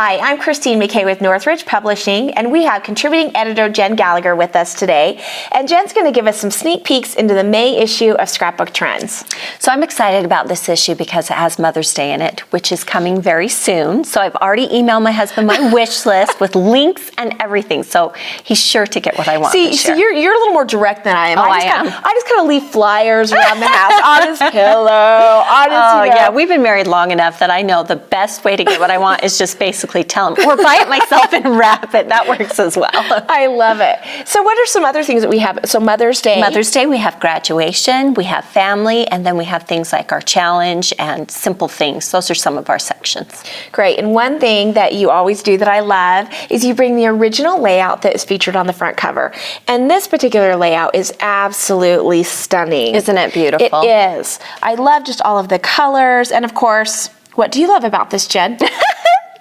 Hi, I'm Christine McKay with Northridge Publishing, and we have contributing editor Jen Gallacher with us today. And Jen's going to give us some sneak peeks into the May issue of Scrapbook Trends. So I'm excited about this issue because it has Mother's Day in it, which is coming very soon. So I've already emailed my husband my wish list with links and everything. So he's sure to get what I want. See, you're a little more direct than I am. Oh, I just kind of leave flyers around the house on his pillow. Yeah, we've been married long enough that I know the best way to get what I want is just basically tell him, or buy it myself and wrap it. That works as well. I love it. So what are some other things that we have? So Mother's Day. Mother's Day, we have graduation, we have family, and then we have things like our challenge and simple things. Those are some of our sections. Great. And one thing that you always do that I love is you bring the original layout that is featured on the front cover. And this particular layout is absolutely stunning. Isn't it beautiful? It is. I love just all of the colors. And of course, what do you love about this, Jen?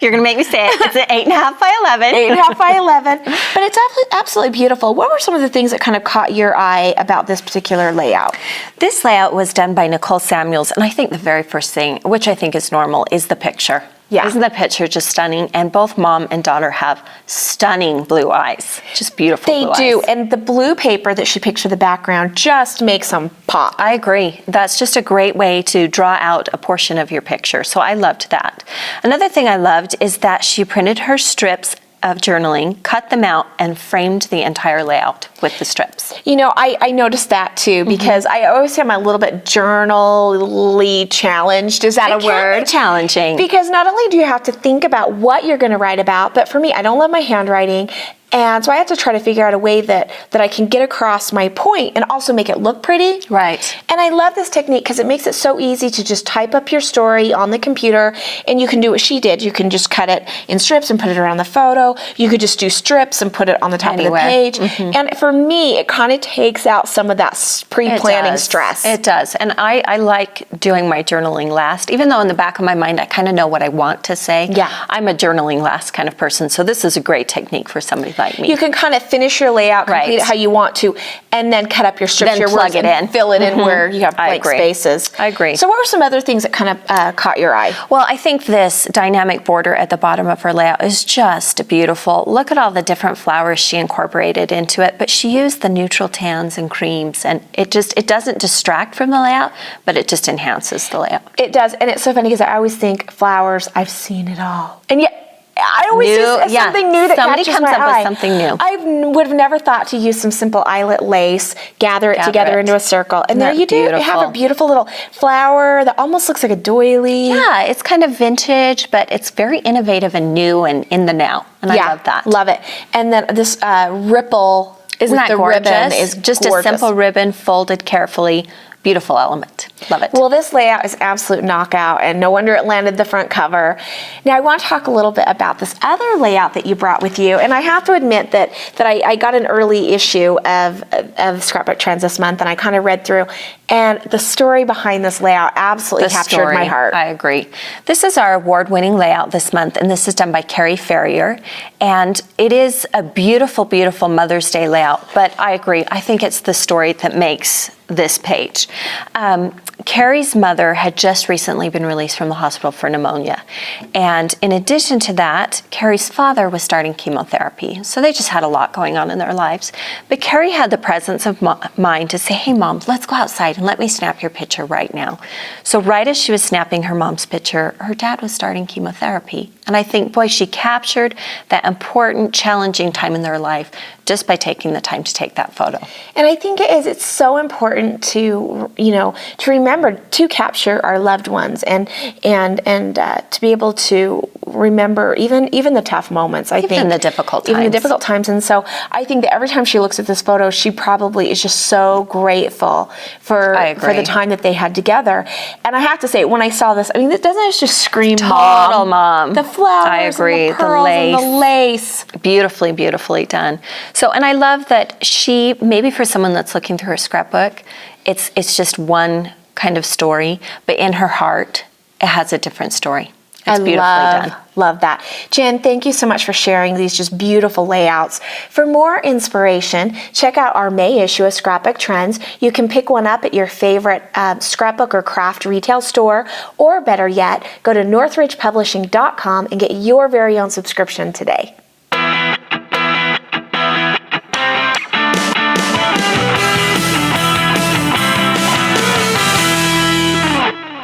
You're going to make me say it. It's an 8.5 by 11. 8.5 by 11. But it's absolutely beautiful. What were some of the things that kind of caught your eye about this particular layout? This layout was done by Nicole Samuels, and I think the very first thing, which I think is normal, is the picture. Yeah. Isn't the picture just stunning? And both mom and daughter have stunning blue eyes. Just beautiful blue eyes. They do. And the blue paper that she picked for the background just makes them pop. I agree. That's just a great way to draw out a portion of your picture. So I loved that. Another thing I loved is that she printed her strips of journaling, cut them out, and framed the entire layout with the strips. You know, I noticed that too, because I always say I'm a little bit journally challenged. Is that a word? It can be challenging. Because not only do you have to think about what you're going to write about, but for me, I don't love my handwriting. And so I have to try to figure out a way that I can get across my point and also make it look pretty. Right. And I love this technique because it makes it so easy to just type up your story on the computer, and you can do what she did. You can just cut it in strips and put it around the photo. You could just do strips and put it on the top of the page. And for me, it kind of takes out some of that pre-planning stress. It does. And I like doing my journaling last, even though in the back of my mind I kind of know what I want to say. Yeah. I'm a journaling last kind of person. So this is a great technique for somebody like me. You can kind of finish your layout, complete it how you want to, and then cut up your strips, then your plug words, it and in. fill it in where you have blank spaces. I agree. So what were some other things that kind of caught your eye? Well, I think this dynamic border at the bottom of her layout is just beautiful. Look at all the different flowers she incorporated into it, but she used the neutral tans and creams, and it doesn't distract from the layout, but it just enhances the layout. It does, and it's so funny because I always think flowers, I've seen it all. And yet, I always see something new that somebody catches comes my up eye. with something new. I would have never thought to use some simple eyelet lace, gather it together into a circle, and there you do. You have a beautiful little flower that almost looks like a doily. Yeah, it's kind of vintage, but it's very innovative and new and in the now, and I love that. Love it. And then this ripple Isn't with that the gorgeous? ribbon is just gorgeous. a simple ribbon folded carefully. Beautiful element. Love it. Well, this layout is absolute knockout, and no wonder it landed the front cover. Now, I want to talk a little bit about this other layout that you brought with you, and I have to admit that I got an early issue of Scrapbook Trends this month, and I kind of read through, and the story behind this layout absolutely captured my heart. I agree. This is our award-winning layout this month, and this is done by Carrie Ferrier, and it is a beautiful, beautiful Mother's Day layout, but I agree. I think it's the story that makes this page. Carrie's mother had just recently been released from the hospital for pneumonia. And in addition to that, Carrie's father was starting chemotherapy. So they just had a lot going on in their lives. But Carrie had the presence of mind to say, hey, Mom, let's go outside and let me snap your picture right now. So right as she was snapping her mom's picture, her dad was starting chemotherapy. And I think, boy, she captured that important, challenging time in their life just by taking the time to take that photo. And I think it's so important to, to remember to capture our loved ones and to be able to remember even the tough moments. Even the difficult times. Even the difficult times. And so I think that every time she looks at this photo, she probably is just so grateful for the time that they had together. And I have to say, when I saw this, it doesn't just scream total mom. The flowers, I agree. and the pearls, and the lace. Beautifully, beautifully done. So, and I love that she, maybe for someone that's looking through her scrapbook, it's just one kind of story, but in her heart, it has a different story. It's beautifully done. Love that. Jen, thank you so much for sharing these just beautiful layouts. For more inspiration, check out our May issue of Scrapbook Trends. You can pick one up at your favorite scrapbook or craft retail store, or better yet, go to northridgepublishing.com and get your very own subscription today.